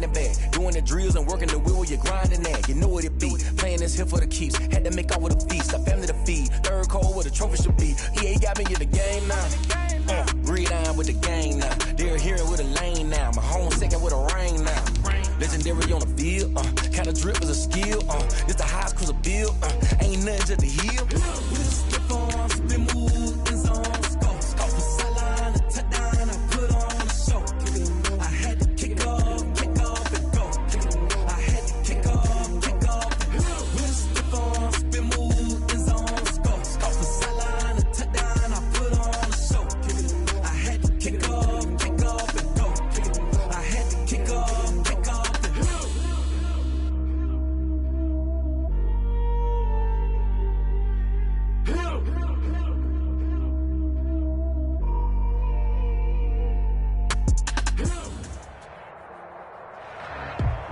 running back. Doing the drills and working the wheel where you're grinding at. You know what it be. Playing this here for the keeps. Had to make off with a feast. A family to feed. Third cold where the trophy should be. EA got me in the game now. Gridiron with the gang now. They're here with a lane now. My home second with a rain now. Legendary on the field. Kinda drip is a skill. It's the highest cruiser bill. Ain't nothing just the hill. Skip on, spin move, in zone, scope. Scope the sideline, a touchdown, I put on a show. I had to kick off and go. I had to kick off and go. Skip on, spin move, in zone, scope. Scope the sideline, a touchdown, I put on a show. I had to kick off and go. I had to kick off and go.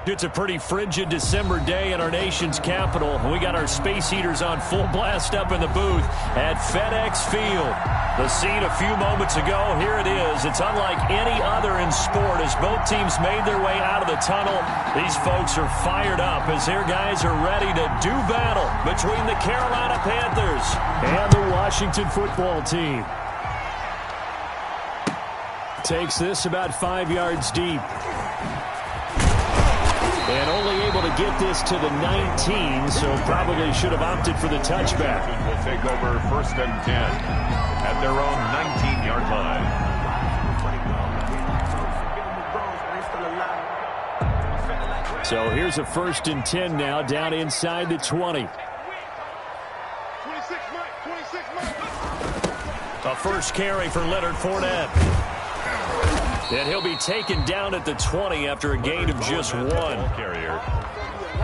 It's a pretty frigid December day in our nation's capital. We got our space heaters on full blast up in the booth at FedEx Field. The scene a few moments ago, here it is. It's unlike any other in sport as both teams made their way out of the tunnel. These folks are fired up as their guys are ready to do battle between the Carolina Panthers and the Washington football team. Takes this about 5 yards deep. And only able to get this to the 19, so probably should have opted for the touchback. Will take over 1st and 10 at their own 19-yard line. So here's a 1st and 10 now, down inside the 20. A first carry for Leonard Fournette. And he'll be taken down at the 20 after a gain of just 1.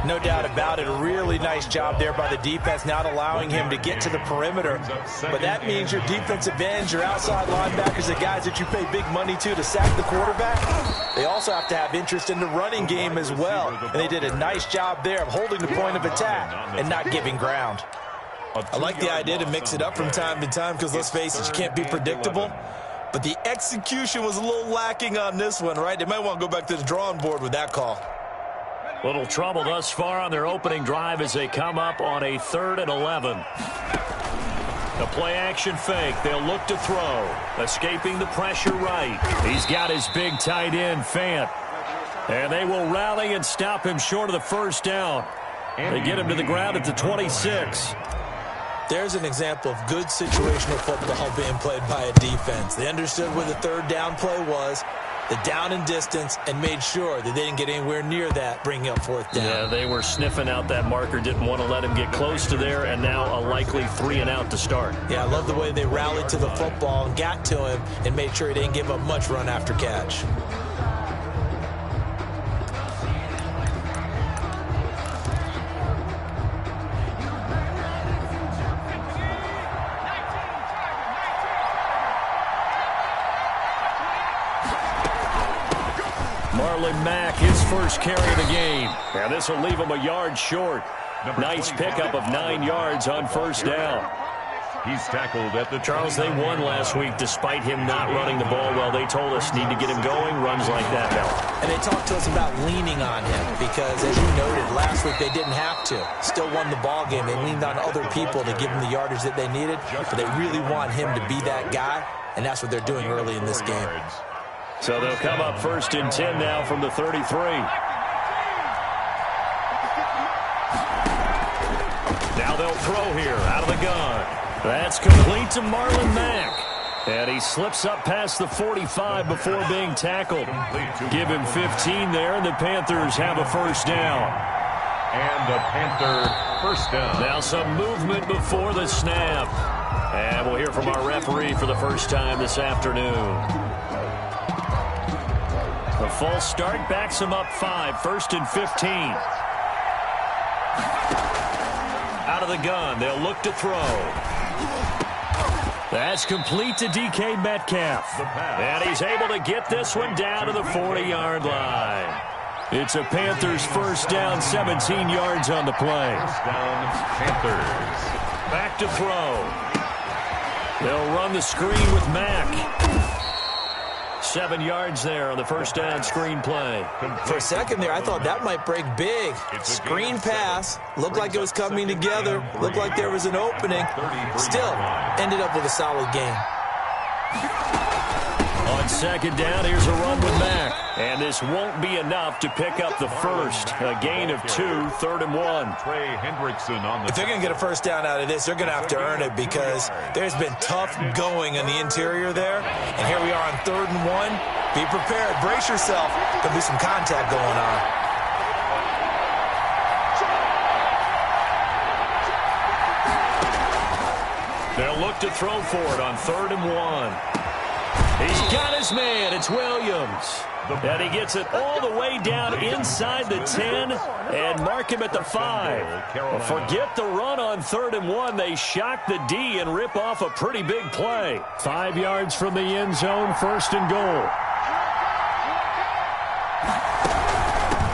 No doubt about it. A really nice job there by the defense, not allowing him to get to the perimeter. But that means your defensive ends, your outside linebackers, the guys that you pay big money to sack the quarterback, they also have to have interest in the running game as well. And they did a nice job there of holding the point of attack and not giving ground. I like the idea to mix it up from time to time because, let's face it, you can't be predictable. But the execution was a little lacking on this one, right? They might want to go back to the drawing board with that call. Little trouble thus far on their opening drive as they come up on a 3rd and 11. The play-action fake. They'll look to throw. Escaping the pressure right. He's got his big tight end, Fant. And they will rally and stop him short of the first down. They get him to the ground at the 26. There's an example of good situational football being played by a defense. They understood where the 3rd down play was, the down and distance, and made sure that they didn't get anywhere near that, bringing up 4th down. Yeah, they were sniffing out that marker, didn't want to let him get close to there, and now a likely 3 and out to start. Yeah, I love the way they rallied to the football and got to him and made sure he didn't give up much run after catch. Mack, his first carry of the game. And this will leave him a yard short. Nice pickup of 9 yards on 1st down. He's tackled at the Charles, they won last week despite him not running the ball well. They told us need to get him going, runs like that now. And they talked to us about leaning on him because, as you noted, last week they didn't have to. Still won the ball game. They leaned on other people to give them the yardage that they needed, but they really want him to be that guy, and that's what they're doing early in this game. So they'll come up 1st and 10 now from the 33. Now they'll throw here out of the gun. That's complete to Marlon Mack. And he slips up past the 45 before being tackled. Give him 15 there, and the Panthers have a 1st down. And the Panther 1st down. Now some movement before the snap. And we'll hear from our referee for the first time this afternoon. The false start backs him up 5, 1st and 15. Out of the gun, they'll look to throw. That's complete to DK Metcalf. And he's able to get this one down to the 40-yard line. It's a Panthers 1st down, 17 yards on the play. 1st down, Panthers. Back to throw. They'll run the screen with Mack. 7 yards there on the first down screen play. For a second there, I thought that might break big. Screen pass. Looked like it was coming together. Looked like there was an opening. Still, ended up with a solid gain. On second down, here's a run with Mack. And this won't be enough to pick up the first. A gain of 2, 3rd and 1. If they're going to get a first down out of this, they're going to have to earn it because there's been tough going in the interior there. And here we are on 3rd and 1. Be prepared. Brace yourself. There'll be some contact going on. They'll look to throw for it on 3rd and 1. He's got his man. It's Williams. And he gets it all the way down inside the 10 and mark him at the 5. Well, forget the run on 3rd and 1. They shock the D and rip off a pretty big play. 5 yards from the end zone, 1st and goal.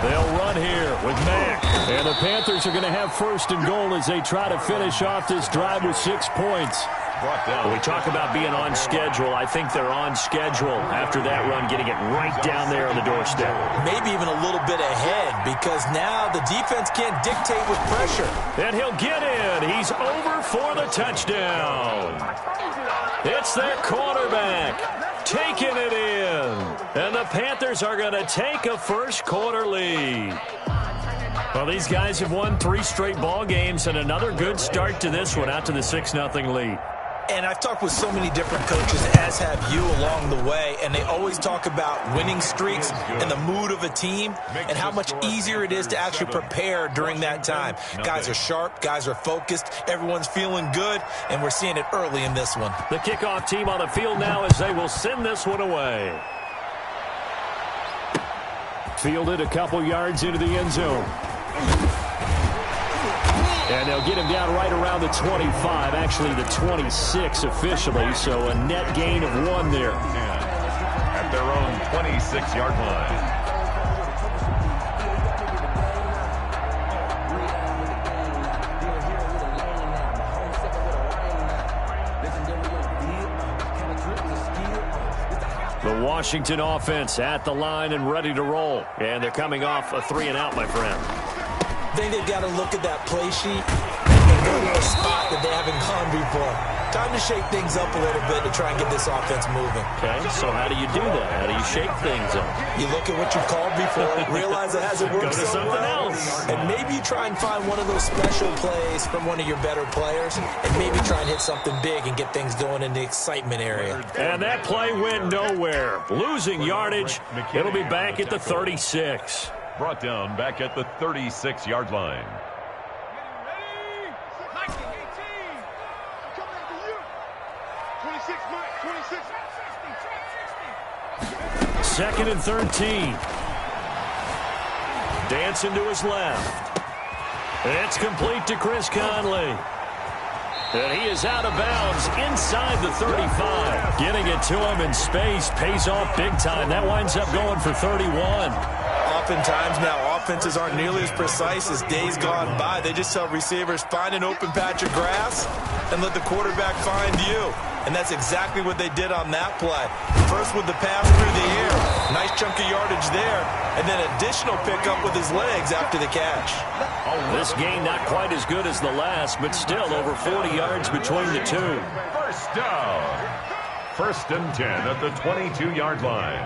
They'll run here with Mack. And the Panthers are going to have 1st and goal as they try to finish off this drive with 6 points. When we talk about being on schedule, I think they're on schedule after that run, getting it right down there on the doorstep. Maybe even a little bit ahead because now the defense can't dictate with pressure. And he'll get in. He's over for the touchdown. It's their quarterback taking it in. And the Panthers are going to take a first quarter lead. Well, these guys have won 3 straight ball games and another good start to this one out to the 6-0 lead. And I've talked with so many different coaches, as have you along the way, and they always talk about winning streaks and the mood of a team and how much easier it is to actually prepare during that time. Guys are sharp, guys are focused, everyone's feeling good, and we're seeing it early in this one. The kickoff team on the field now as they will send this one away. Fielded a couple yards into the end zone. And they'll get him down right around the 25, actually the 26 officially, so a net gain of 1 there. At their own 26-yard line. The Washington offense at the line and ready to roll. And they're coming off a 3-and-out, my friend. I think they've got to look at that play sheet and go to a spot that they haven't gone before. Time to shake things up a little bit to try and get this offense moving. Okay, so how do you do that? How do you shake things up? You look at what you've called before, realize it hasn't worked Go to so something well, else. and maybe you try and find one of those special plays from one of your better players, and maybe try and hit something big and get things going in the excitement area. And that play went nowhere. Losing yardage. It'll be back at the 36. Brought down back at the 36-yard line. Second and 13. Dancing to his left. It's complete to Chris Conley. And he is out of bounds inside the 35. Getting it to him in space pays off big time. That winds up going for 31. Oftentimes now, offenses aren't nearly as precise as days gone by. They just tell receivers, find an open patch of grass and let the quarterback find you. And that's exactly what they did on that play. First with the pass through the air. Nice chunk of yardage there. And then additional pickup with his legs after the catch. This game not quite as good as the last, but still over 40 yards between the two. First down. 1st and 10 at the 22-yard line.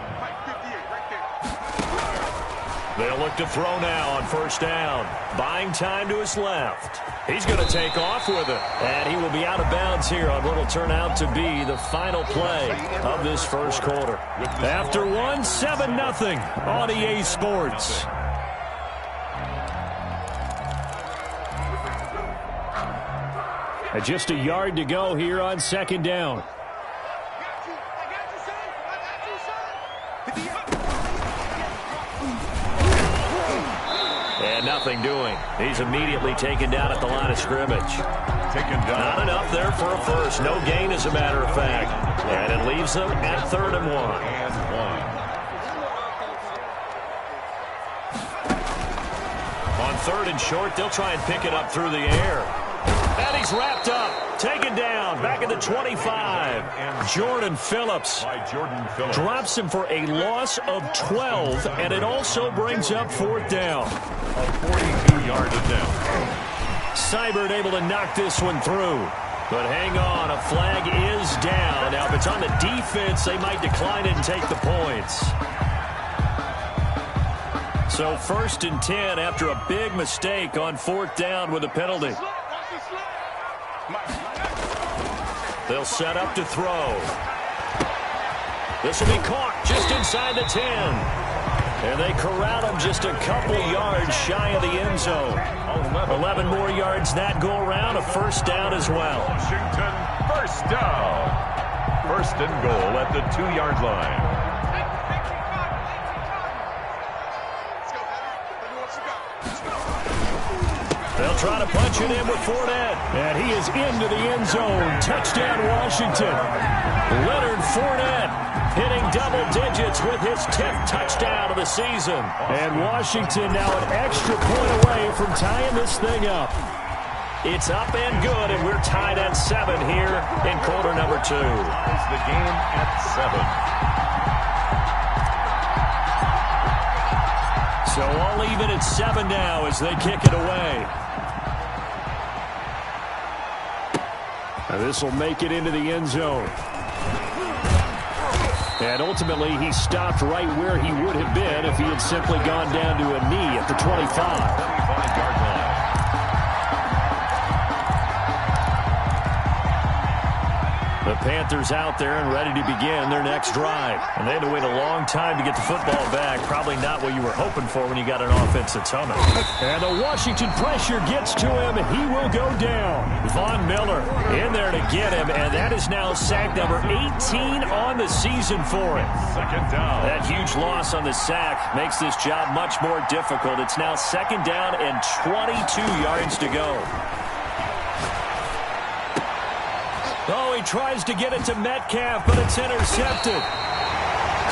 They'll look to throw now on 1st down. Buying time to his left. He's going to take off with it. And he will be out of bounds here on what will turn out to be the final play of this first quarter. After 7-0 on EA Sports. Just a yard to go here on 2nd down. And nothing doing. He's immediately taken down at the line of scrimmage. Taken down. Not enough there for a first. No gain, as a matter of fact. And it leaves them at 3rd and 1. On 3rd and short, they'll try and pick it up through the air. And he's wrapped up. Taken down. Back at the 25. Jordan Phillips drops him for a loss of 12. And it also brings up 4th down. A 42-yard attempt. Seibert able to knock this one through. But hang on, a flag is down. Now, if it's on the defense, they might decline it and take the points. So 1st and 10 after a big mistake on 4th down with a penalty. They'll set up to throw. This will be caught just inside the 10. And they corral him just a couple yards shy of the end zone. 11 more yards that go around, a 1st down as well. Washington, 1st down. 1st and goal at the 2-yard line. They'll try to punch it in with Fournette. And he is into the end zone. Touchdown, Washington. Leonard Fournette hitting double digits with his 10th touchdown of the season. And Washington now an extra point away from tying this thing up. It's up and good, and we're tied at 7 here in quarter number 2. Ties the game at 7. So all even at 7 now as they kick it away. Now this will make it into the end zone. And ultimately, he stopped right where he would have been if he had simply gone down to a knee at the 25. 25-yard line. The Panthers out there and ready to begin their next drive. And they had to wait a long time to get the football back. Probably not what you were hoping for when you got an offense that's humming. And the Washington pressure gets to him. He will go down. Von Miller in there to get him. And that is now sack number 18 on the season for him. 2nd down. That huge loss on the sack makes this job much more difficult. It's now 2nd down and 22 yards to go. Oh, he tries to get it to Metcalf, but it's intercepted.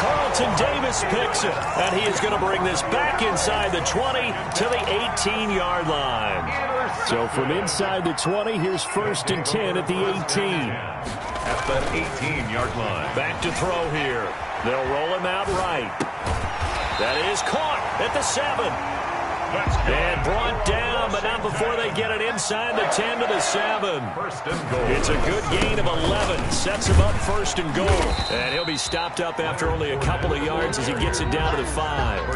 Carlton Davis picks it, and he is going to bring this back inside the 20 to the 18-yard line. So from inside the 20, here's 1st and 10 at the 18. At the 18-yard line. Back to throw here. They'll roll him out right. That is caught at the 7. And brought down, but not before they get it inside the 10 to the 7. 1st and goal. It's a good gain of 11. Sets him up 1st and goal. And he'll be stopped up after only a couple of yards as he gets it down to the 5.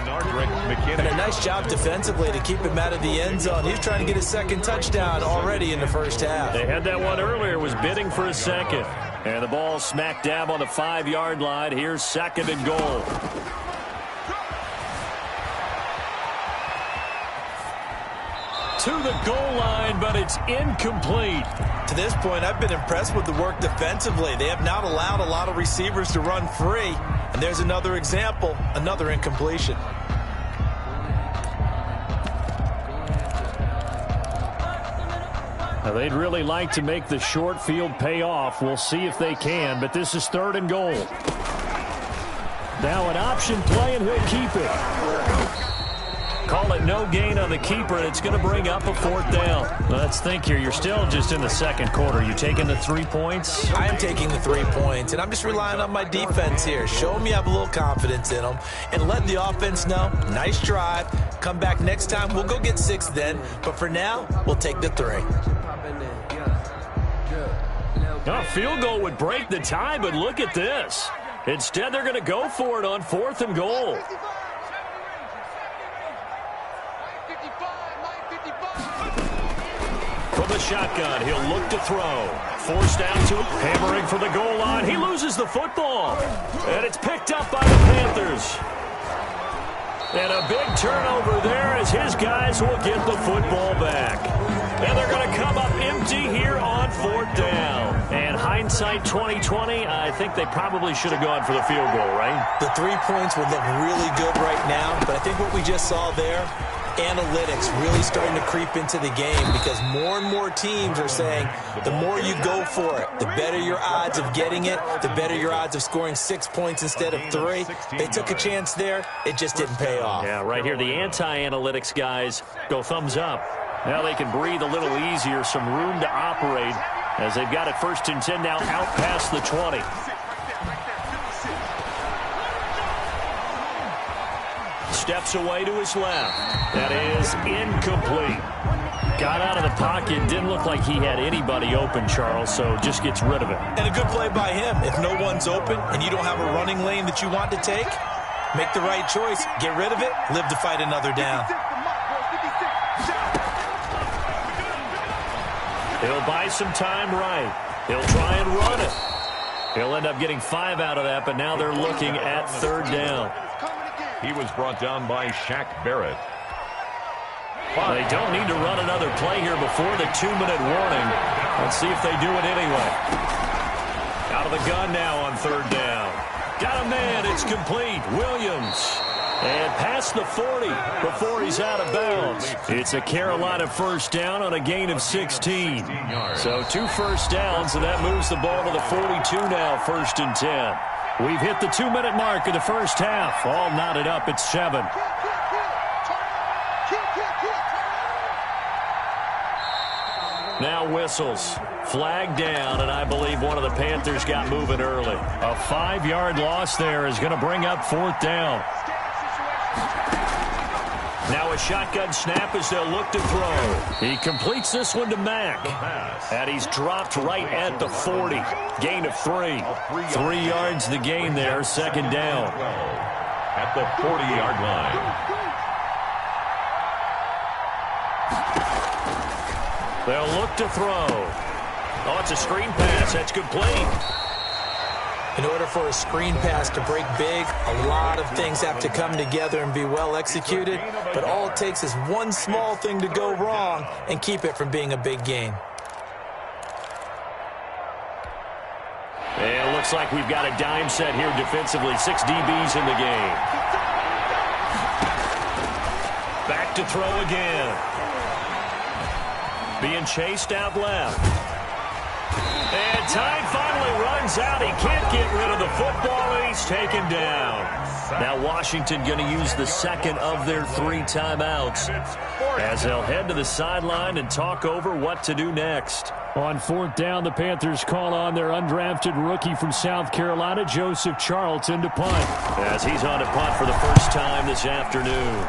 And a nice job defensively to keep him out of the end zone. He's trying to get his 2nd touchdown already in the 1st half. They had that one earlier, was bidding for a 2nd. And the ball smack dab on the 5-yard line. Here's 2nd and goal. To the goal line, but it's incomplete. To this point, I've been impressed with the work defensively. They have not allowed a lot of receivers to run free. And there's another example, another incompletion. Now, they'd really like to make the short field pay off. We'll see if they can, but this is 3rd and goal. Now an option play, and he'll keep it. Call it no gain on the keeper, and it's going to bring up a 4th down. Let's think here. You're still just in the 2nd quarter. You taking the 3 points? I am taking the 3 points, and I'm just relying on my defense here. Show them you have a little confidence in them, and let the offense know, nice drive. Come back next time. We'll go get 6 then, but for now, we'll take the 3. A field goal would break the tie, but look at this. Instead, they're going to go for it on 4th and goal. From the shotgun, he'll look to throw. Forced out to him, hammering for the goal line. He loses the football, and it's picked up by the Panthers. And a big turnover there as his guys will get the football back. And they're going to come up empty here on 4th down. And hindsight 2020, I think they probably should have gone for the field goal, right? The 3 points would look really good right now, but I think what we just saw there, analytics really starting to creep into the game because more and more teams are saying the more you go for it, the better your odds of getting it, the better your odds of scoring 6 points instead of 3. They took a chance there. It just didn't pay off. Yeah, right here, the anti-analytics guys go thumbs up. Now they can breathe a little easier, some room to operate as they've got it 1st and 10 now out past the 20. Steps away to his left. That is incomplete. Got out of the pocket. Didn't look like he had anybody open, Charles, so just gets rid of it. And a good play by him. If no one's open and you don't have a running lane that you want to take, make the right choice. Get rid of it. Live to fight another down. He'll buy some time right. He'll try and run it. He'll end up getting 5 out of that, but now they're looking at 3rd down. He was brought down by Shaq Barrett. They don't need to run another play here before the 2-minute warning. Let's see if they do it anyway. Out of the gun now on 3rd down. Got a man. It's complete. Williams. And past the 40 before he's out of bounds. It's a Carolina 1st down on a gain of 16. So 2 first downs, and that moves the ball to the 42 now, 1st and 10. We've hit the 2-minute mark of the 1st half. All knotted up at 7. Now whistles. Flag down, and I believe one of the Panthers got moving early. A 5-yard loss there is going to bring up 4th down. Now a shotgun snap as they'll look to throw. He completes this one to Mack. And he's dropped right at the 40. Gain of 3. 3 yards the gain there, 2nd down. At the 40-yard line. They'll look to throw. Oh, it's a screen pass. That's complete. In order for a screen pass to break big, a lot of things have to come together and be well executed. But all it takes is one small thing to go wrong and keep it from being a big gain. And it looks like we've got a dime set here defensively. 6 DBs in the game. Back to throw again. Being chased out left. And time finally runs out. He can't get rid of the football, and he's taken down. Now Washington going to use the 2nd of their 3 timeouts as they'll head to the sideline and talk over what to do next. On 4th down, the Panthers call on their undrafted rookie from South Carolina, Joseph Charlton, to punt. As he's on to punt for the first time this afternoon.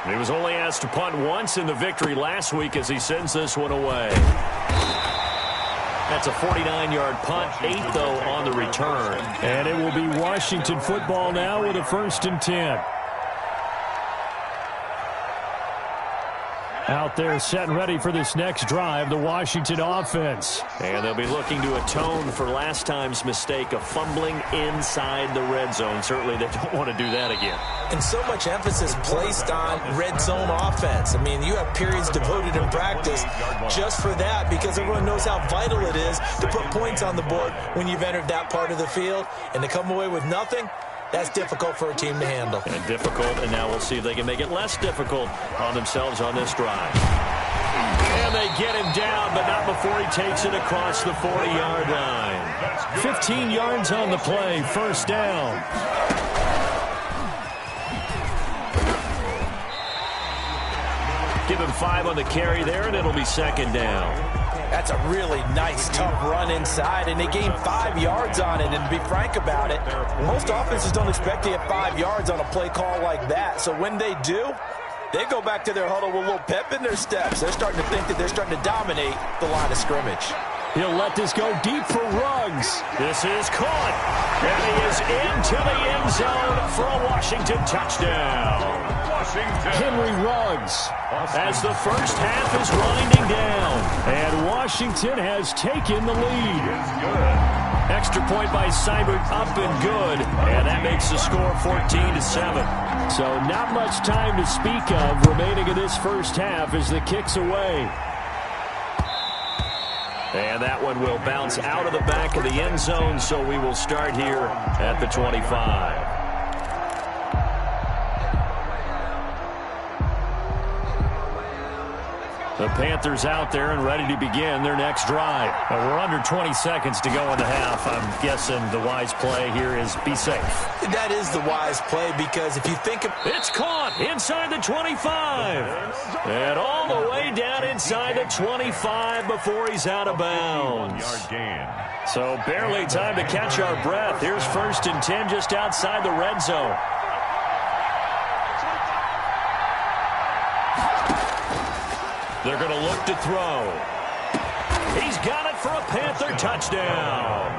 He was only asked to punt once in the victory last week as he sends this one away. That's a 49-yard punt, 8, though, on the return. And it will be Washington football now with a 1st and 10. Out there set and ready for this next drive, the Washington offense. And they'll be looking to atone for last time's mistake of fumbling inside the red zone. Certainly they don't want to do that again. And so much emphasis placed on red zone offense. I mean, you have periods devoted in practice just for that because everyone knows how vital it is to put points on the board when you've entered that part of the field. And to come away with nothing, that's difficult for a team to handle. And difficult, and now we'll see if they can make it less difficult on themselves on this drive. And they get him down, but not before he takes it across the 40-yard line. 15 yards on the play, 1st down. Give him 5 on the carry there, and it'll be 2nd down. That's a really nice, tough run inside, and they gained 5 yards on it. And to be frank about it, most offenses don't expect to get 5 yards on a play call like that. So when they do, they go back to their huddle with a little pep in their steps. They're starting to think that they're starting to dominate the line of scrimmage. He'll let this go deep for Ruggs. This is caught. And he is into the end zone for a Washington touchdown. Henry Ruggs as the first half is winding down. And Washington has taken the lead. Extra point by Seibert up and good. And that makes the score 14-7. So not much time to speak of remaining in this first half as the kick's away. And that one will bounce out of the back of the end zone, so we will start here at the 25. The Panthers out there and ready to begin their next drive. We're under 20 seconds to go in the half. I'm guessing the wise play here is be safe. That is the wise play because if you think of... It's caught inside the 25. And all the way down inside the 25 before he's out of bounds. So barely time to catch our breath. Here's 1st and 10 just outside the red zone. They're going to look to throw. He's got it for a Panther touchdown.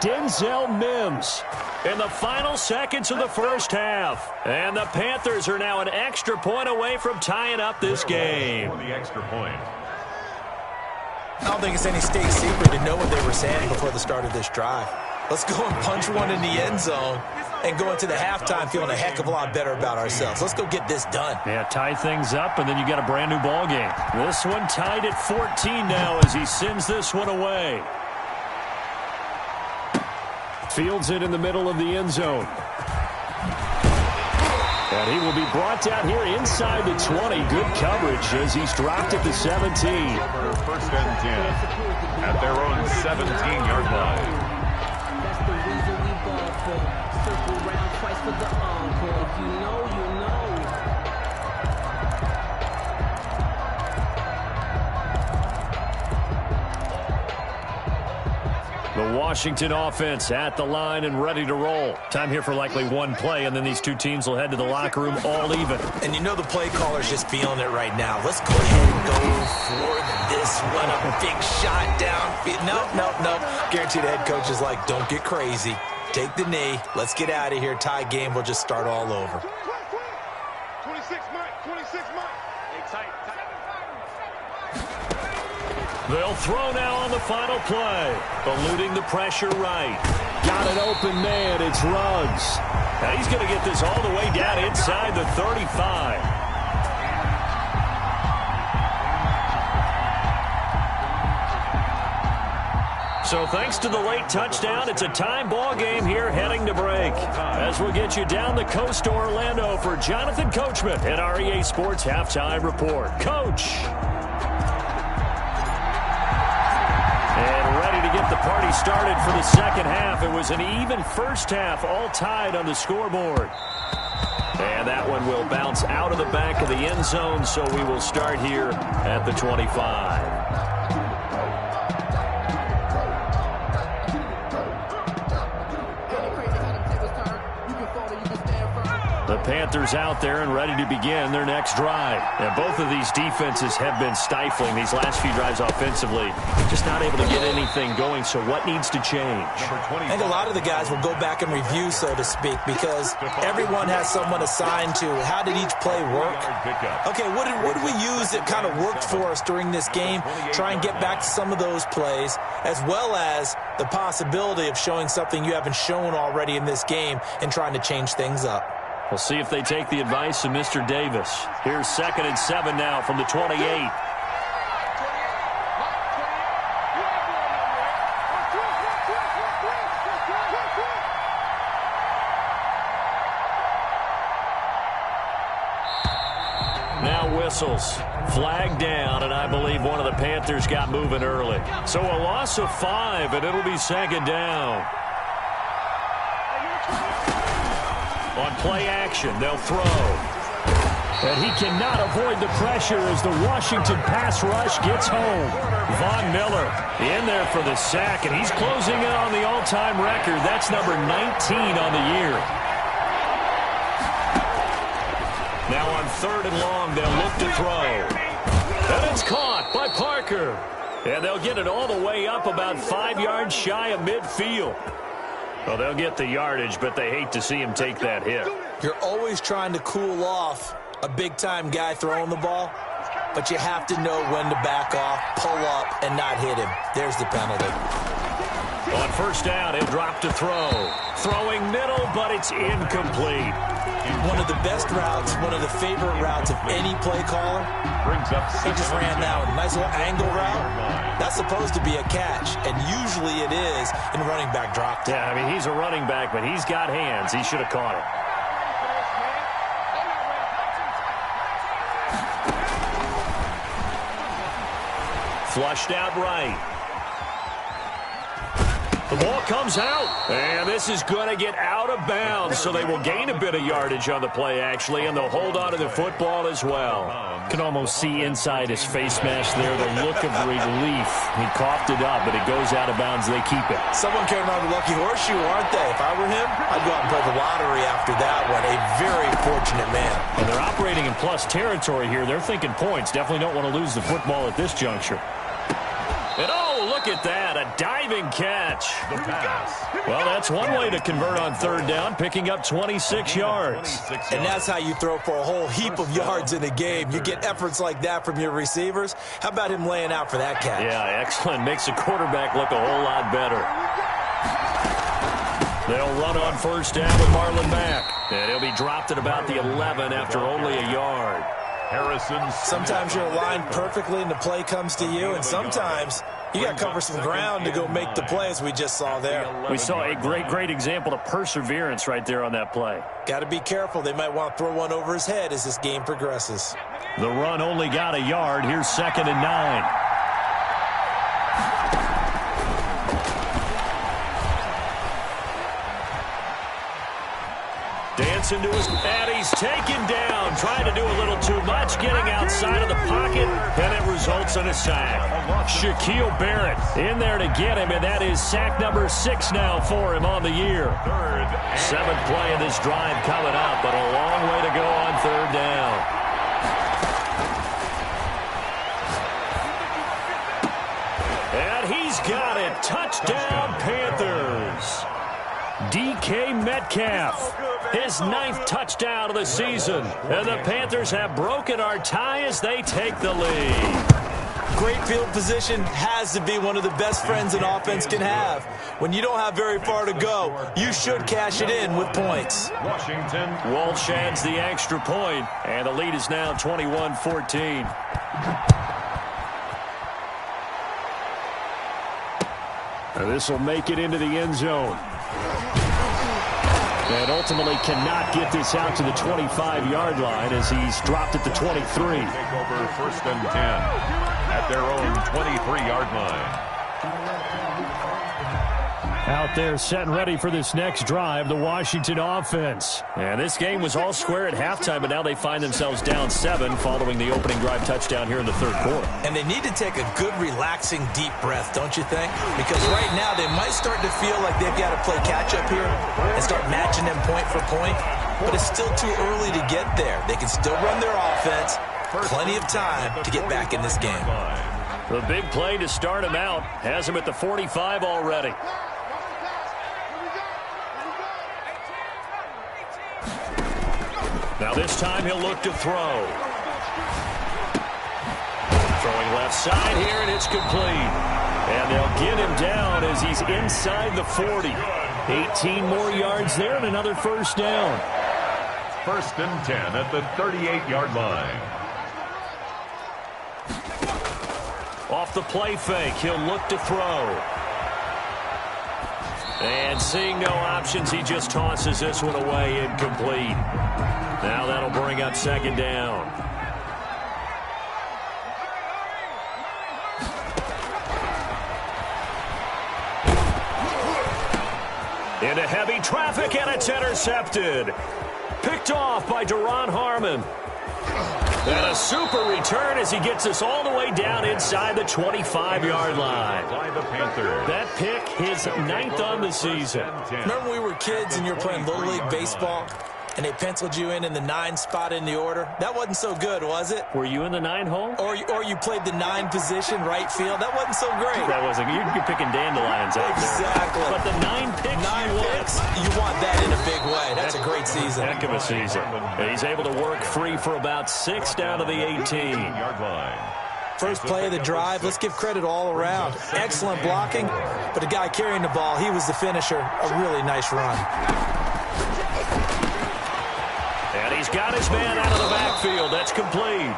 Denzel Mims in the final seconds of the first half. And the Panthers are now an extra point away from tying up this game. For the extra point. I don't think it's any state secret to know what they were saying before the start of this drive. Let's go and punch one in the end zone and go into the halftime feeling a heck of a lot better about ourselves. Let's go get this done. Yeah, tie things up, and then you got a brand new ball game. This one tied at 14 now as he sends this one away. Fields it in the middle of the end zone. And he will be brought down here inside the 20. Good coverage as he's dropped at the 17. 1st and 10 at their own 17-yard line. That's the reason we ball for. Circle round twice for the encore. If you know, you know. The Washington offense at the line and ready to roll. Time here for likely one play, and then these two teams will head to the locker room all even. And you know the play caller's just feeling it right now. Let's go ahead and go for this one. A big shot down. No. Guaranteed the head coach is like, don't get crazy. Take the knee. Let's get out of here. Tie game. We'll just start all over. 26 Mike. Hey, tight. They'll throw now on the final play. Eluding the pressure right. Got an open man. It's Ruggs. Now he's going to get this all the way down inside the 35. So thanks to the late touchdown, it's a time ball game here heading to break. As we'll get you down the coast to Orlando for Jonathan Coachman at REA Sports Halftime Report. Coach. And ready to get the party started for the second half. It was an even first half, all tied on the scoreboard. And that one will bounce out of the back of the end zone, so we will start here at the 25. The Panthers out there and ready to begin their next drive. And both of these defenses have been stifling these last few drives offensively. Just not able to get anything going, so what needs to change? I think a lot of the guys will go back and review, so to speak, because everyone has someone assigned to how did each play work. Okay, what did we use that kind of worked for us during this game? Try and get back to some of those plays, as well as the possibility of showing something you haven't shown already in this game and trying to change things up. We'll see if they take the advice of Mr. Davis. Here's 2nd and 7 now from the 28. Now whistles. Flag down, and I believe one of the Panthers got moving early. So a loss of 5, and it'll be 2nd down. On play action, they'll throw. And he cannot avoid the pressure as the Washington pass rush gets home. Von Miller in there for the sack, and he's closing in on the all-time record. That's number 19 on the year. Now on 3rd and long, they'll look to throw. And it's caught by Parker. And they'll get it all the way up about 5 yards shy of midfield. Well, they'll get the yardage, but they hate to see him take that hit. You're always trying to cool off a big-time guy throwing the ball, but you have to know when to back off, pull up, and not hit him. There's the penalty. On 1st down, he'll drop to throw. Throwing middle, but it's incomplete. One of the best routes, one of the favorite routes of any play caller. He just ran that one. Nice little angle route. That's supposed to be a catch, and usually it is in running back drop. Yeah, I mean, he's a running back, but he's got hands. He should have caught it. Flushed out right. The ball comes out, and this is going to get out of bounds, so they will gain a bit of yardage on the play, actually, and they'll hold on to the football as well. Can almost see inside his face mask there the look of relief. He coughed it up, but it goes out of bounds. They keep it. Someone came around the lucky horseshoe, aren't they? If I were him, I'd go out and play the lottery after that one. A very fortunate man. And they're operating in plus territory here. They're thinking points. Definitely don't want to lose the football at this juncture. And oh, look at that, a diving catch. The pass. Well, that's one way to convert on third down, picking up 26 yards. And that's how you throw for a whole heap of yards in a game. You get efforts like that from your receivers. How about him laying out for that catch? Yeah, excellent. Makes the quarterback look a whole lot better. They'll run on first down with Marlon Mack. And he'll be dropped at about the 11 after only a yard. Harrison. Sometimes you're aligned perfectly and the play comes to you, and sometimes you got to cover some ground to go make the play, as we just saw there. We saw a great example of perseverance right there on that play. Got to be careful. They might want to throw one over his head as this game progresses. The run only got a yard. Here's 2nd and 9. Dancing to his, and he's taken down, trying to do a little too much, getting outside of the pocket, and it results in a sack. Shaquille Barrett in there to get him, and that is sack number 6 now for him on the year. 7th play of this drive coming up, but a long way to go on third down. And he's got it. Touchdown, Panthers. DK Metcalf, his 9th touchdown of the season. And the Panthers have broken our tie as they take the lead. Great field position has to be one of the best friends an offense can have. When you don't have very far to go, you should cash it in with points. Washington. Walsh adds the extra point, and the lead is now 21-14. This will make it into the end zone. And ultimately cannot get this out to the 25-yard line as he's dropped at the 23. Take over 1st and 10 at their own 23-yard line. Out there set and ready for this next drive, the Washington offense. And this game was all square at halftime, but now they find themselves down 7 following the opening drive touchdown here in the third quarter. And they need to take a good, relaxing, deep breath, don't you think? Because right now they might start to feel like they've got to play catch-up here and start matching them point for point. But it's still too early to get there. They can still run their offense. Plenty of time to get back in this game. The big play to start him out has him at the 45 already. Now this time he'll look to throw. Throwing left side here, and it's complete. And they'll get him down as he's inside the 40. 18 more yards there and another first down. 1st and 10 at the 38-yard line. Off the play fake, he'll look to throw. And seeing no options, he just tosses this one away, incomplete. Now that'll bring up 2nd down. Into heavy traffic, and it's intercepted. Picked off by Deron Harmon. And a super return as he gets us all the way down inside the 25-yard line. By the Panthers. That pick, his 9th on the season. Remember when we were kids and you were playing Little League Baseball and they penciled you in the 9 spot in the order? That wasn't so good, was it? Were you in the 9 hole? Or you played the 9 position, right field? That wasn't so great. That wasn't. You're picking dandelions out exactly. there. But the 9 picks, you want that in a big way. That's a great season. Heck of a season. And he's able to work free for about 6 down to the 18-yard line. First play of the drive, let's give credit all around. Excellent blocking, but the guy carrying the ball, he was the finisher. A really nice run. And he's got his man out of the backfield. That's complete.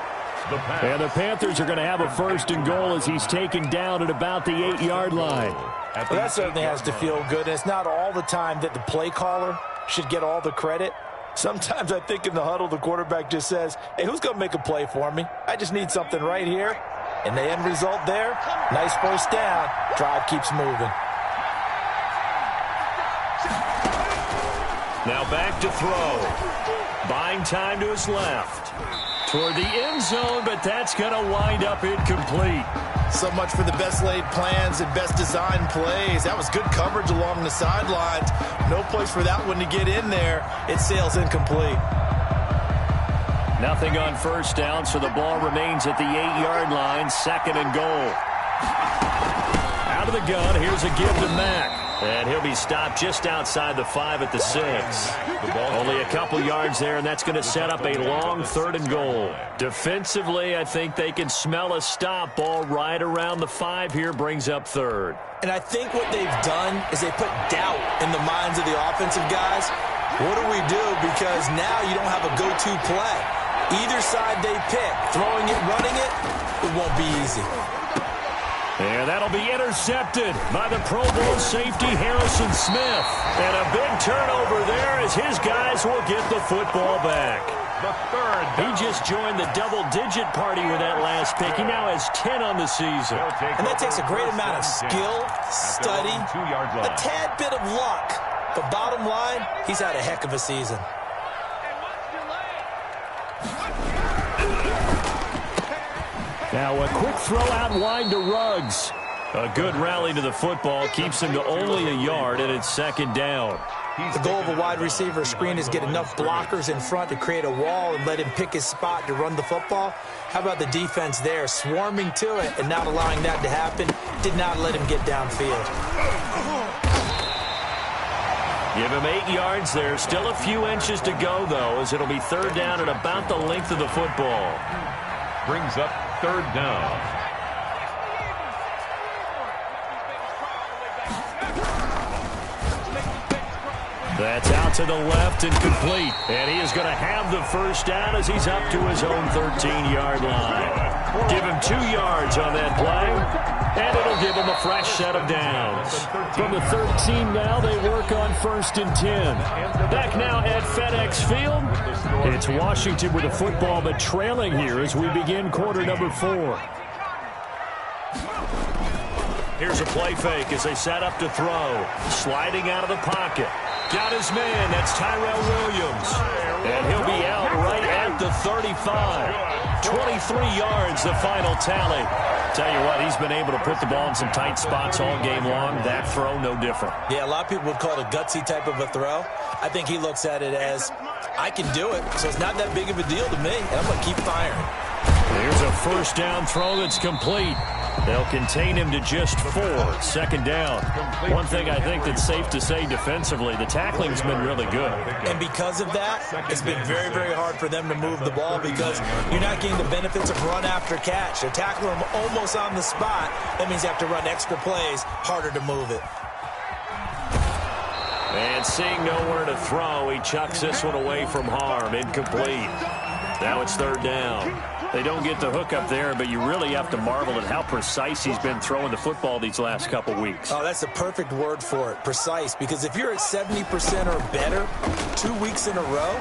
And the Panthers are going to have a 1st and goal as he's taken down at about the 8-yard line. Well, that certainly has to feel good. And it's not all the time that the play caller should get all the credit. Sometimes I think in the huddle, the quarterback just says, hey, who's going to make a play for me? I just need something right here. And the end result there, nice first down. Drive keeps moving. Now back to throw. Buying time to his left. Toward the end zone, but that's going to wind up incomplete. So much for the best laid plans and best designed plays. That was good coverage along the sidelines. No place for that one to get in there. It sails incomplete. Nothing on first down, so the ball remains at the 8-yard line, 2nd and goal. Out of the gun, here's a give to Mack. And he'll be stopped just outside the 5 at the 6. Only a couple yards there, and that's going to set up a long 3rd and goal. Defensively, I think they can smell a stop. Ball right around the 5 here brings up 3rd. And I think what they've done is they put doubt in the minds of the offensive guys. What do we do? Because now you don't have a go-to play. Either side they pick, throwing it, running it, it won't be easy. And that'll be intercepted by the Pro Bowl safety Harrison Smith. And a big turnover there as his guys will get the football back. The 3rd down. He just joined the double-digit party with that last pick. He now has 10 on the season. And that takes a great amount of skill, study, a tad bit of luck. But bottom line, he's had a heck of a season. Now a quick throw out wide to Ruggs. A good rally to the football keeps him to only a yard, and it's 2nd down. The goal of a wide receiver screen is get enough blockers in front to create a wall and let him pick his spot to run the football. How about the defense there, swarming to it and not allowing that to happen? Did not let him get downfield. Give him 8 yards there. Still a few inches to go, though, as it'll be 3rd down at about the length of the football. Brings up 3rd down. That's out to the left and complete. And he is going to have the first down as he's up to his own 13-yard line. Give him 2 yards on that play, and it'll give him a fresh set of downs. From the 13 now, they work on 1st and 10. Back now at FedEx Field. It's Washington with a football, but trailing here as we begin quarter number 4. Here's a play fake as they set up to throw. Sliding out of the pocket. Got his man. That's Tyrell Williams. And he'll be out right at the 35. 23 yards, the final tally. Tell you what, he's been able to put the ball in some tight spots all game long. That throw, no different. Yeah, a lot of people would call it a gutsy type of a throw. I think he looks at it as, I can do it, so it's not that big of a deal to me, and I'm going to keep firing. Here's a first down throw that's complete. They'll contain him to just 4. 2nd down. One thing I think that's safe to say defensively, the tackling's been really good. And because of that, it's been very, very hard for them to move the ball because you're not getting the benefits of run after catch. They're tackling him almost on the spot. That means they have to run extra plays, harder to move it. And seeing nowhere to throw, he chucks this one away from harm. Incomplete. Now it's 3rd down. They don't get the hook up there, but you really have to marvel at how precise he's been throwing the football these last couple weeks. Oh, that's the perfect word for it, precise. Because if you're at 70% or better 2 weeks in a row,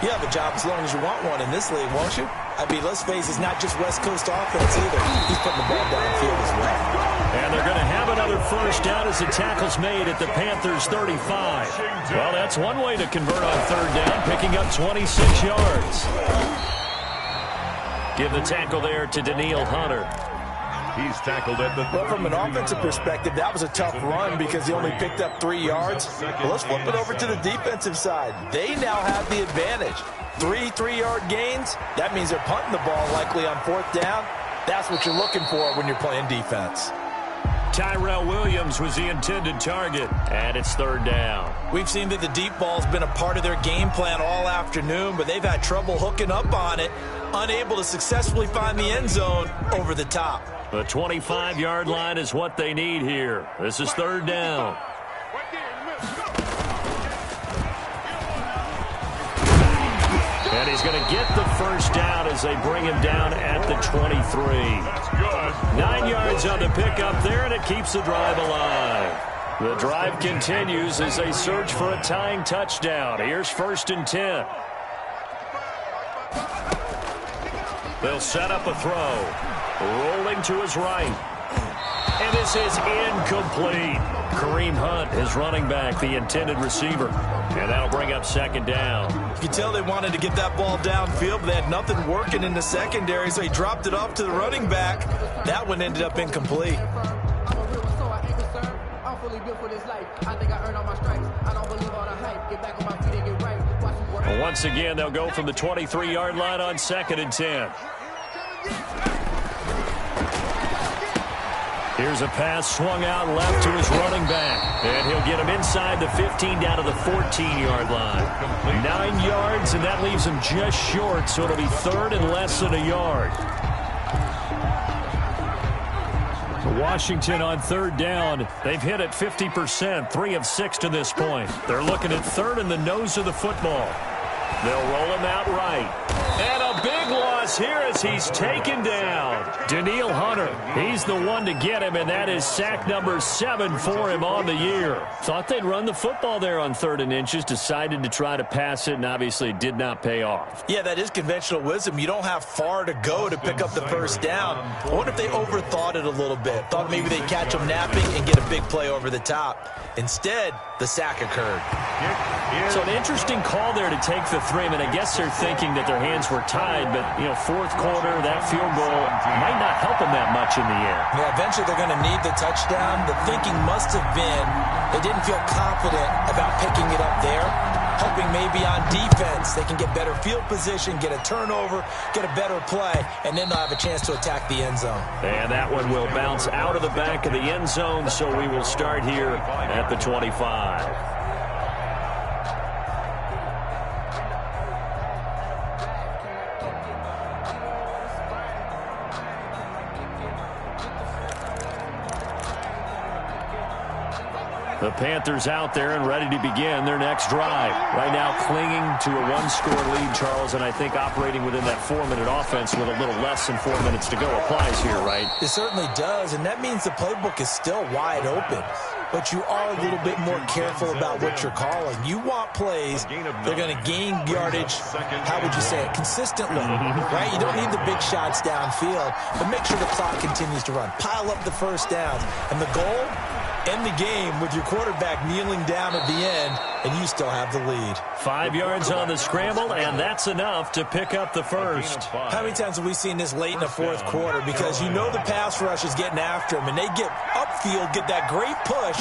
you have a job as long as you want one in this league, won't you? I mean, let's face it, it's not just West Coast offense either. He's putting the ball downfield as well. And they're going to have another first down as the tackle's made at the Panthers' 35. Well, that's one way to convert on 3rd down, picking up 26 yards. Give the tackle there to Daniil Hunter. He's tackled at the 30. Well, from an offensive perspective, that was a tough run because he only picked up 3 yards. Well, let's flip it over to the defensive side. They now have the advantage. 3 3-yard gains. That means they're punting the ball likely on 4th down. That's what you're looking for when you're playing defense. Tyrell Williams was the intended target, and it's 3rd down. We've seen that the deep ball's been a part of their game plan all afternoon, but they've had trouble hooking up on it, unable to successfully find the end zone over the top. The 25-yard line is what they need here. This is 3rd down. And he's going to get the first down as they bring him down at the 23. That's good. 9 yards on the pickup there, and it keeps the drive alive. The drive continues as they search for a tying touchdown. Here's 1st and 10. They'll set up a throw. Rolling to his right. And this is incomplete. Kareem Hunt is running back, the intended receiver. And that'll bring up second down. You can tell they wanted to get that ball downfield, but they had nothing working in the secondary, so he dropped it off to the running back. That one ended up incomplete. Well, once again, they'll go from the 23-yard line on 2nd and 10. Here's a pass swung out left to his running back. And he'll get him inside the 15 down to the 14-yard line. 9 yards, and that leaves him just short, so it'll be 3rd and less than a yard. Washington on 3rd down. They've hit it 50%, 3 of 6 to this point. They're looking at 3rd in the nose of the football. They'll roll him out right. And a big loss here as he's taken down. Danielle Hunter, he's the one to get him, and that is sack number 7 for him on the year. Thought they'd run the football there on 3rd and inches, decided to try to pass it, and obviously it did not pay off. Yeah, that is conventional wisdom. You don't have far to go to pick up the first down. I wonder if they overthought it a little bit. Thought maybe they'd catch him napping and get a big play over the top. Instead, the sack occurred. So an interesting call there to take the 3. I mean, I guess they're thinking that their hands were tied, but, you know, 4th quarter, that field goal might not help them that much in the air. Yeah, eventually they're going to need the touchdown. The thinking must have been they didn't feel confident about picking it up there, hoping maybe on defense they can get better field position, get a turnover, get a better play, and then they'll have a chance to attack the end zone. And that one will bounce out of the back of the end zone, so we will start here at the 25. The Panthers out there and ready to begin their next drive. Right now clinging to a 1-score lead, Charles, and I think operating within that 4-minute offense with a little less than 4 minutes to go applies here, right? It certainly does, and that means the playbook is still wide open. But you are a little bit more careful about what you're calling. You want plays, they're going to gain yardage, how would you say it, consistently, right? You don't need the big shots downfield, but make sure the clock continues to run. Pile up the first downs, and the goal, end the game with your quarterback kneeling down at the end, and you still have the lead. 5 yards on the scramble, and that's enough to pick up the first. How many times have we seen this late in the 4th quarter? Because you know the pass rush is getting after him, and they get upfield, get that great push,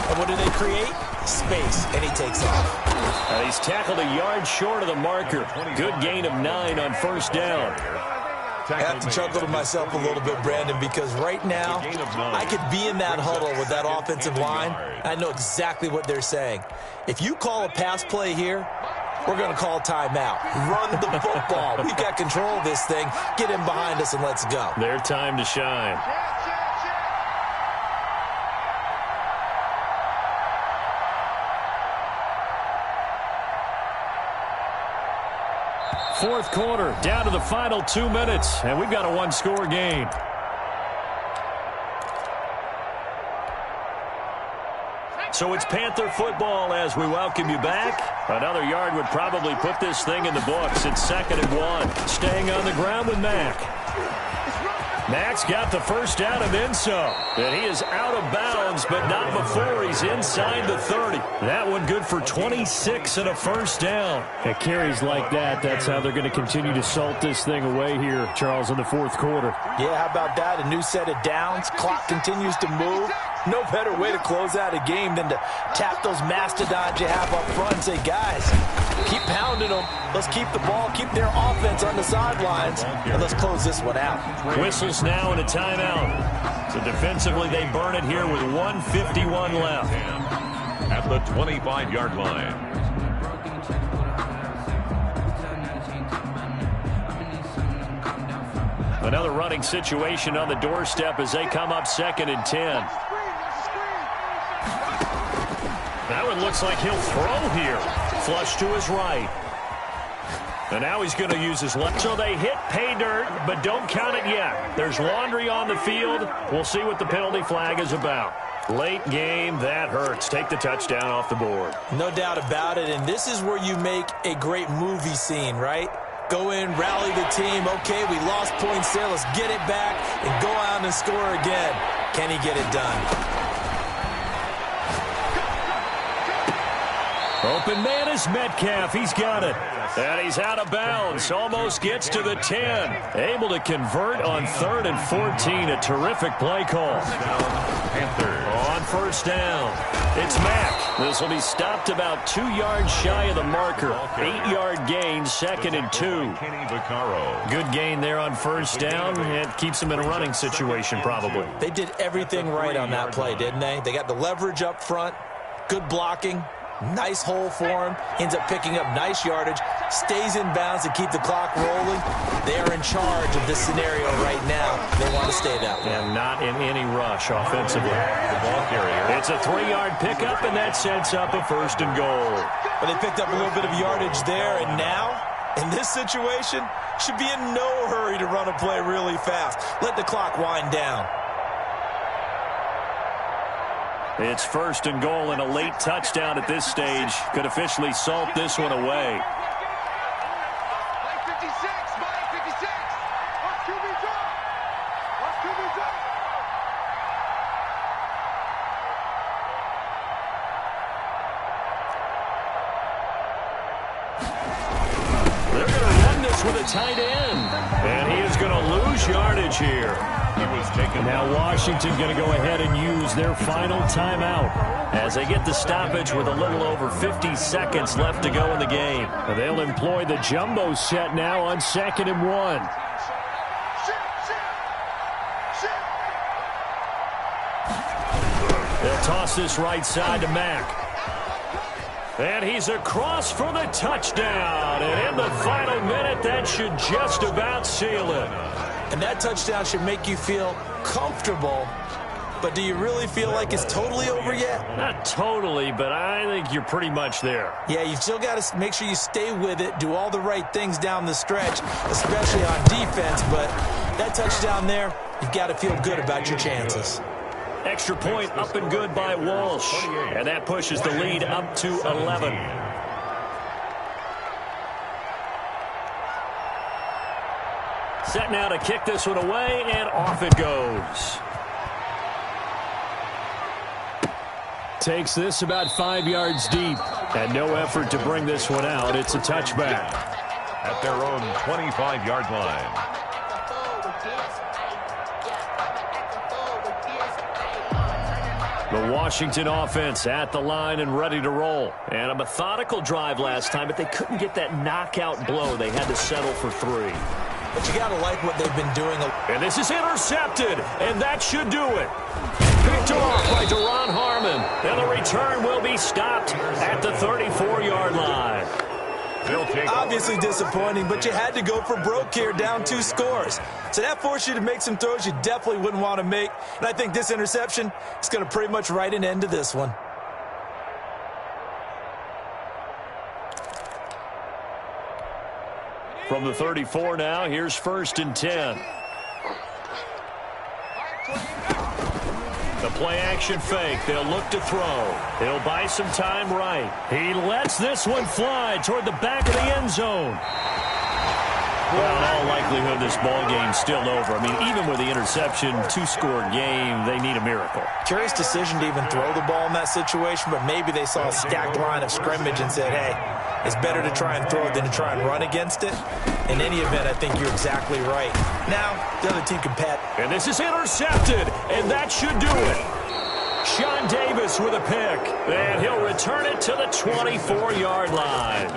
and what do they create? Space, and he takes off. He's tackled a yard short of the marker. Good gain of 9 on first down. I have to chuckle to myself a little bit, Brandon, because right now I could be in that huddle with that offensive line. I know exactly what they're saying. If you call a pass play here, we're going to call timeout. Run the football. We've got control of this thing. Get in behind us and let's go. Their time to shine. Fourth quarter, down to the final 2 minutes, and we've got a 1-score game. So it's Panther football as we welcome you back. Another yard would probably put this thing in the books. It's 2nd and 1. Staying on the ground with Mack. Mack's got the first down and then some. And he is out of bounds, but not before he's inside the 30. That one good for 26 and a first down. At carries like that, that's how they're going to continue to salt this thing away here, Charles, in the 4th quarter. Yeah, how about that? A new set of downs. Clock continues to move. No better way to close out a game than to tap those mastodons you have up front and say, guys, keep pounding them. Let's keep the ball, keep their offense on the sidelines, and let's close this one out. Whistles now and a timeout. So defensively, they burn it here with 1:51 left. At the 25-yard line. Another running situation on the doorstep as they come up 2nd and 10. That one looks like he'll throw here. Flush to his right. And now he's going to use his left. So they hit pay dirt, but don't count it yet. There's laundry on the field. We'll see what the penalty flag is about. Late game, that hurts. Take the touchdown off the board. No doubt about it, and this is where you make a great movie scene, right? Go in, rally the team. Okay, we lost points there. Let's get it back and go out and score again. Can he get it done? Open man is Metcalf. He's got it. And he's out of bounds. Almost gets to the 10. Able to convert on 3rd and 14. A terrific play call. On first down, it's Mack. This will be stopped about 2 yards shy of the marker. 8-yard gain, 2nd and 2. Good gain there on first down. It keeps them in a running situation probably. They did everything right on that play, didn't they? They got the leverage up front, good blocking. Nice hole for him. Ends up picking up nice yardage. Stays in bounds to keep the clock rolling. They are in charge of this scenario right now. They want to stay that way. And not in any rush offensively. The ball carrier. It's a 3-yard pickup, and that sets up a 1st and goal. But they picked up a little bit of yardage there, and now, in this situation, should be in no hurry to run a play really fast. Let the clock wind down. It's 1st and goal, and a late touchdown at this stage could officially salt this one away. Mike 56, Mike 56. Watch QB's up. Watch QB's up. They're going to run this with a tight end, and he is going to lose yardage here. Now Washington going to go ahead and use their final timeout as they get the stoppage with a little over 50 seconds left to go in the game. And they'll employ the jumbo set now on 2nd and 1. They'll toss this right side to Mack. And he's across for the touchdown. And in the final minute, that should just about seal it. And that touchdown should make you feel comfortable. But do you really feel like it's totally over yet? Not totally, but I think you're pretty much there. Yeah, you've still got to make sure you stay with it, do all the right things down the stretch, especially on defense. But that touchdown there, you've got to feel good about your chances. Extra point up and good by Walsh. And that pushes the lead up to 11. Set now to kick this one away, and off it goes. Takes this about 5 yards deep. And no effort to bring this one out. It's a touchback. At their own 25-yard line. The Washington offense at the line and ready to roll. And a methodical drive last time, but they couldn't get that knockout blow. They had to settle for 3. But you got to like what they've been doing. And this is intercepted, and that should do it. Picked off by Deron Harmon. And the return will be stopped at the 34-yard line. Obviously disappointing, but you had to go for broke here, down 2 scores. So that forced you to make some throws you definitely wouldn't want to make. And I think this interception is going to pretty much write an end to this one. From the 34 now, here's 1st and 10. The play-action fake. They'll look to throw. He'll buy some time right. He lets this one fly toward the back of the end zone. Well, in all likelihood, this ball game's still over. I mean, even with the interception, 2-score game, they need a miracle. Curious decision to even throw the ball in that situation, but maybe they saw a stacked line of scrimmage and said, hey, it's better to try and throw it than to try and run against it. In any event, I think you're exactly right. Now, the other team can pet. And this is intercepted, and that should do it. Sean Davis with a pick, and he'll return it to the 24-yard line.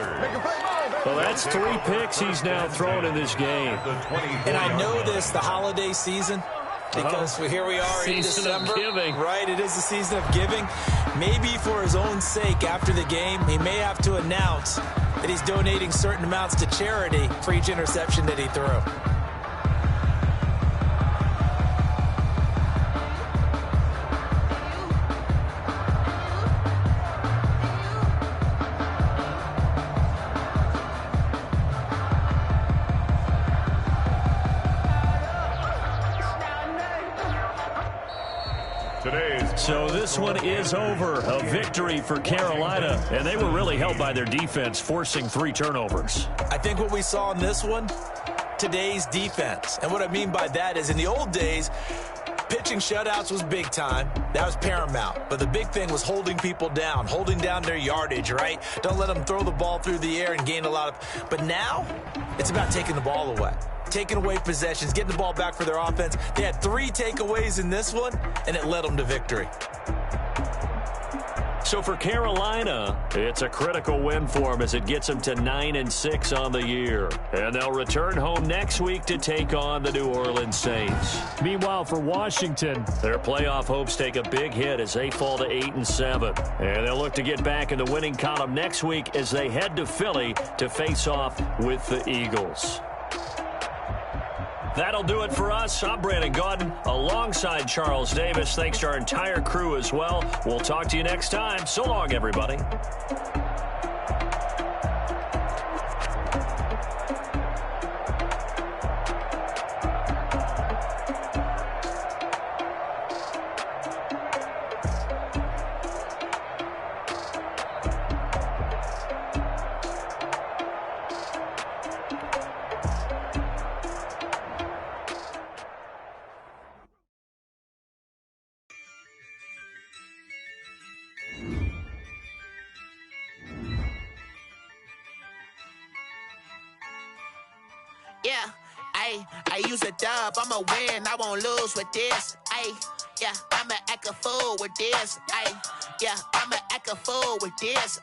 Well, that's 3 picks he's now thrown in this game. And I know this, the holiday season, because here we are in December. Season of giving. Right, it is the season of giving. Maybe for his own sake after the game, he may have to announce that he's donating certain amounts to charity for each interception that he threw. So this one is over. A victory for Carolina, and they were really helped by their defense, forcing 3 turnovers. I think what we saw in this one, today's defense. And what I mean by that is in the old days, pitching shutouts was big time. That was paramount. But the big thing was holding people down, holding down their yardage, right? Don't let them throw the ball through the air and gain a lot of... But now, it's about taking the ball away. Taking away possessions, getting the ball back for their offense. They had 3 takeaways in this one, and it led them to victory. So for Carolina, it's a critical win for them as it gets them to 9-6 on the year. And they'll return home next week to take on the New Orleans Saints. Meanwhile, for Washington, their playoff hopes take a big hit as they fall to 8-7. And they'll look to get back in the winning column next week as they head to Philly to face off with the Eagles. That'll do it for us. I'm Brandon Gaudin alongside Charles Davis. Thanks to our entire crew as well. We'll talk to you next time. So long, everybody. Yeah, I use a dub, I'ma win, I won't lose with this. Yeah, I'ma act a fool with this. Yeah, I'ma act a fool with this.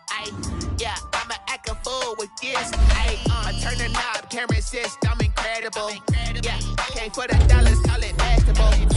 Yeah, I'ma act a fool with this. I turn the knob, can't resist, I'm incredible. Yeah, came for the dollars, call it basketball.